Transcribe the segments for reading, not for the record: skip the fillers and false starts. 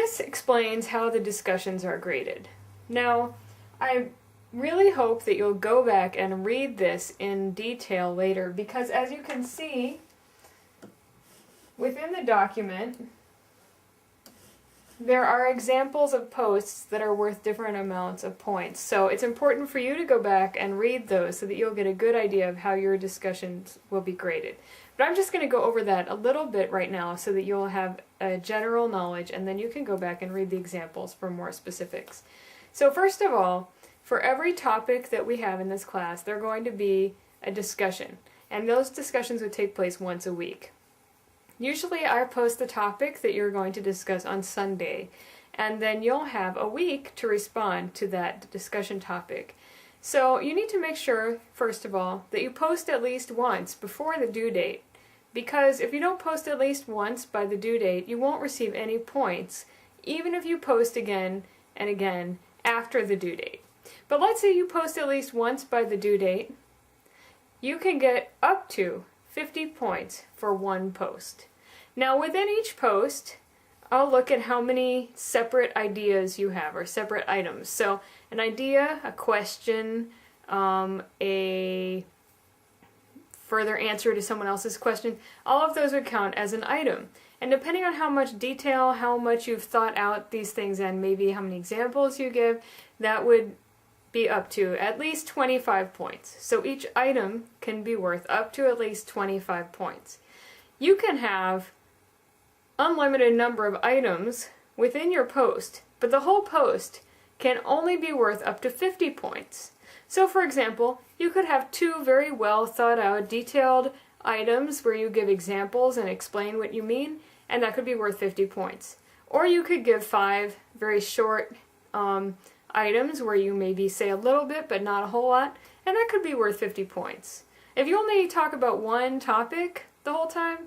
this explains how the discussions are graded. Now, I really hope that you'll go back and read this in detail later, because as you can see within the document, there are examples of posts that are worth different amounts of points. So it's important for you to go back and read those so that you'll get a good idea of how your discussions will be graded. But I'm just going to go over that a little bit right now so that you'll have a general knowledge, and then you can go back and read the examples for more specifics. So first of all, for every topic that we have in this class, there's going to be a discussion, and those discussions would take place once a week. Usually I post the topic that you're going to discuss on Sunday, and then you'll have a week to respond to that discussion topic. So you need to make sure, first of all, that you post at least once before the due date, because if you don't post at least once by the due date, you won't receive any points, even if you post again and again after the due date. But let's say you post at least once by the due date, you can get up to 50 points for one post. Now within each post, I'll look at how many separate ideas you have, or separate items. So an idea, a question, a further answer to someone else's question, all of those would count as an item. And depending on how much detail, how much you've thought out these things, and maybe how many examples you give, that would be up to at least 25 points. So each item can be worth up to at least 25 points. You can have unlimited number of items within your post, but the whole post can only be worth up to 50 points. So for example, you could have 2 very well thought out, detailed items where you give examples and explain what you mean, and that could be worth 50 points. Or you could give 5 very short items where you maybe say a little bit but not a whole lot, and that could be worth 50 points. If you only talk about one topic the whole time,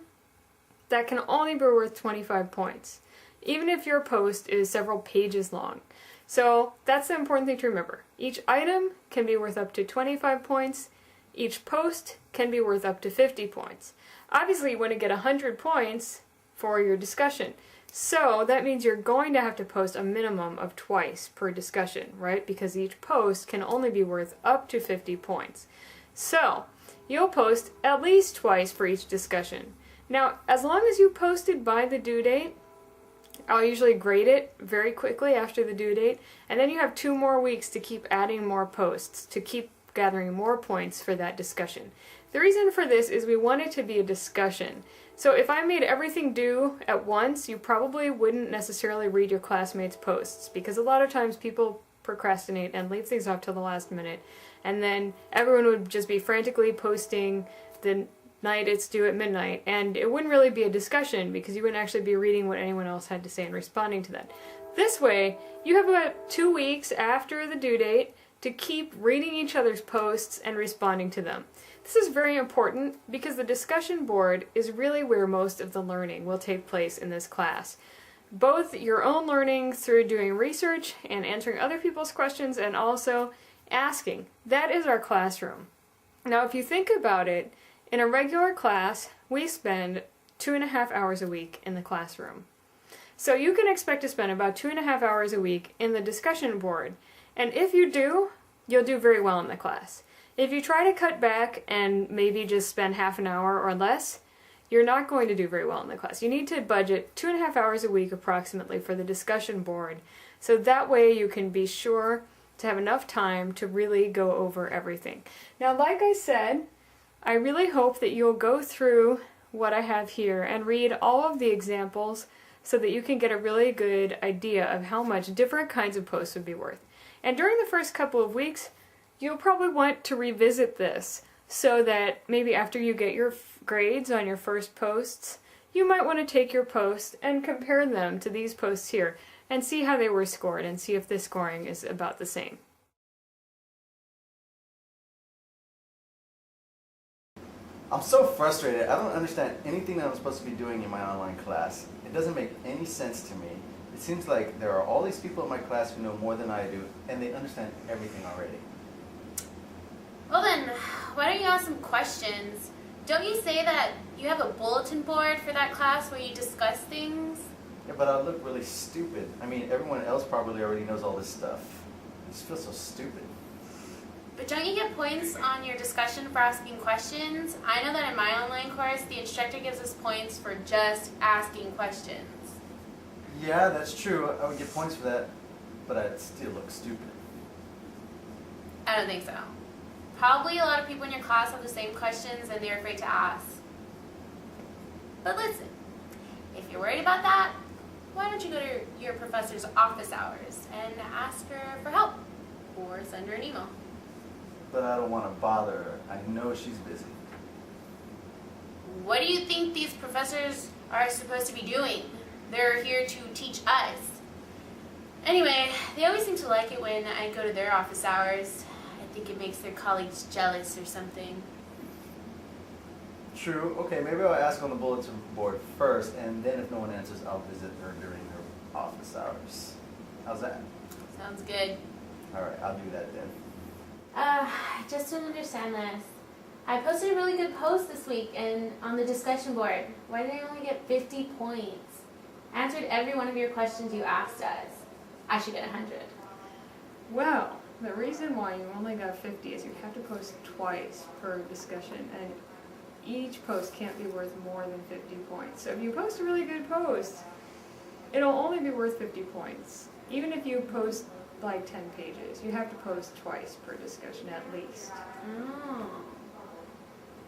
that can only be worth 25 points, even if your post is several pages long. So that's the important thing to remember. Each item can be worth up to 25 points. Each post can be worth up to 50 points. Obviously you want to get 100 points for your discussion. So that means you're going to have to post a minimum of twice per discussion, right? Because each post can only be worth up to 50 points. So you'll post at least twice for each discussion. Now, as long as you posted by the due date, I'll usually grade it very quickly after the due date, and then you have 2 more weeks to keep adding more posts, to keep gathering more points for that discussion. The reason for this is we want it to be a discussion. So if I made everything due at once, you probably wouldn't necessarily read your classmates' posts, because a lot of times people procrastinate and leave things off till the last minute, and then everyone would just be frantically posting the night it's due at midnight, and it wouldn't really be a discussion because you wouldn't actually be reading what anyone else had to say and responding to that. This way, you have about 2 weeks after the due date to keep reading each other's posts and responding to them. This is very important because the discussion board is really where most of the learning will take place in this class. Both your own learning through doing research and answering other people's questions, and also asking. That is our classroom. Now if you think about it, in a regular class, we spend 2.5 hours a week in the classroom. So you can expect to spend about 2.5 hours a week in the discussion board. And if you do, you'll do very well in the class. If you try to cut back and maybe just spend half an hour or less, you're not going to do very well in the class. You need to budget 2.5 hours a week approximately for the discussion board, so that way you can be sure to have enough time to really go over everything. Now, like I said, I really hope that you'll go through what I have here and read all of the examples so that you can get a really good idea of how much different kinds of posts would be worth. And during the first couple of weeks, you'll probably want to revisit this so that maybe after you get your grades on your first posts, you might want to take your post and compare them to these posts here and see how they were scored and see if the scoring is about the same. I'm so frustrated. I don't understand anything that I'm supposed to be doing in my online class. It doesn't make any sense to me. It seems like there are all these people in my class who know more than I do, and they understand everything already. Well then, why don't you ask some questions? Don't you say that you have a bulletin board for that class where you discuss things? Yeah, but I look really stupid. I mean, everyone else probably already knows all this stuff. I just feel so stupid. But don't you get points on your discussion for asking questions? I know that in my online course, the instructor gives us points for just asking questions. Yeah, that's true. I would get points for that, but I'd still look stupid. I don't think so. Probably a lot of people in your class have the same questions and they're afraid to ask. But listen, if you're worried about that, why don't you go to your professor's office hours and ask her for help? Or send her an email. But I don't want to bother her. I know she's busy. What do you think these professors are supposed to be doing? They're here to teach us. Anyway, they always seem to like it when I go to their office hours. I think it makes their colleagues jealous or something. True. Okay, maybe I'll ask on the bulletin board first, and then if no one answers, I'll visit her during her office hours. How's that? Sounds good. All right, I'll do that then. I just don't understand this. I posted a really good post this week and on the discussion board. Why did I only get 50 points? I answered every one of your questions you asked us. I should get 100. Well, the reason why you only got 50 is you have to post twice per discussion, and each post can't be worth more than 50 points. So if you post a really good post, it'll only be worth 50 points. Even if you post like 10 pages, you have to post twice per discussion at least. Oh.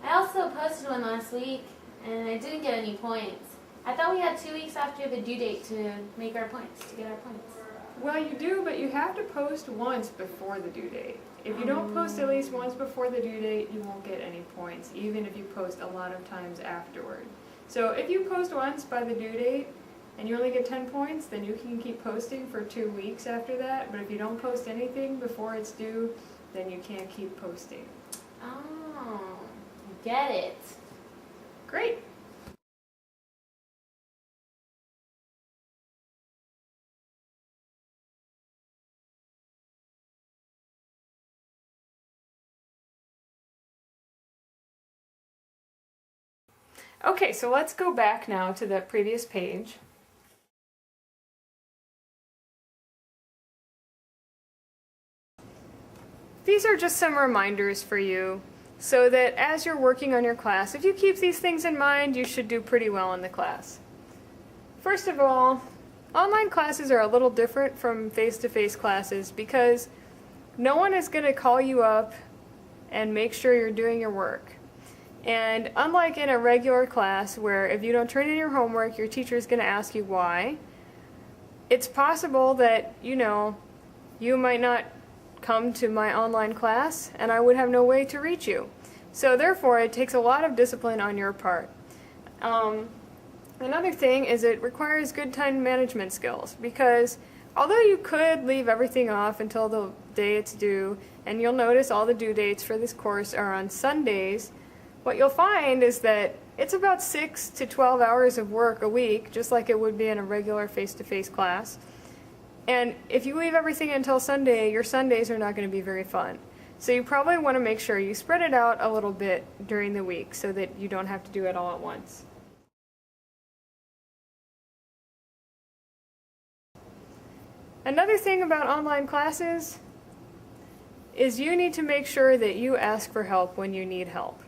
I also posted one last week and I didn't get any points. I thought we had 2 weeks after the due date to make our points, to get our points. Well, you do, but you have to post once before the due date. If you don't post at least once before the due date, you won't get any points, even if you post a lot of times afterward. So if you post once by the due date, and you only get 10 points, then you can keep posting for 2 weeks after that. But if you don't post anything before it's due, then you can't keep posting. Oh, get it. Great. Okay, so let's go back now to the previous page. These are just some reminders for you so that as you're working on your class, if you keep these things in mind, you should do pretty well in the class. First of all, online classes are a little different from face-to-face classes because no one is going to call you up and make sure you're doing your work. And unlike in a regular class where if you don't turn in your homework, your teacher is going to ask you why, it's possible that, you might not come to my online class and I would have no way to reach you. So therefore, it takes a lot of discipline on your part. Another thing is it requires good time management skills because although you could leave everything off until the day it's due, and you'll notice all the due dates for this course are on Sundays, what you'll find is that it's about 6 to 12 hours of work a week, just like it would be in a regular face-to-face class. And if you leave everything until Sunday, your Sundays are not going to be very fun. So you probably want to make sure you spread it out a little bit during the week so that you don't have to do it all at once. Another thing about online classes is you need to make sure that you ask for help when you need help.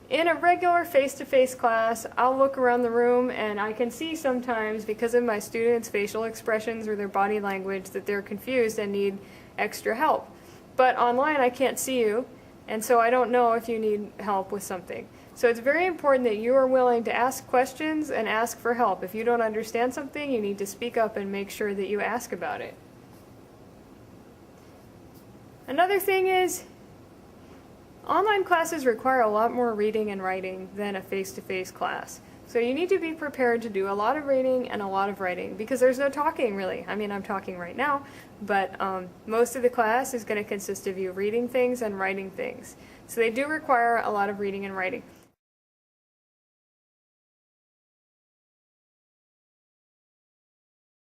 In a regular face-to-face class, I'll look around the room and I can see sometimes, because of my students' facial expressions or their body language, that they're confused and need extra help. But online I can't see you, and so I don't know if you need help with something. So it's very important that you are willing to ask questions and ask for help. If you don't understand something, you need to speak up and make sure that you ask about it. Another thing is, online classes require a lot more reading and writing than a face-to-face class. So you need to be prepared to do a lot of reading and a lot of writing because there's no talking really. I mean, I'm talking right now, but most of the class is going to consist of you reading things and writing things. So they do require a lot of reading and writing.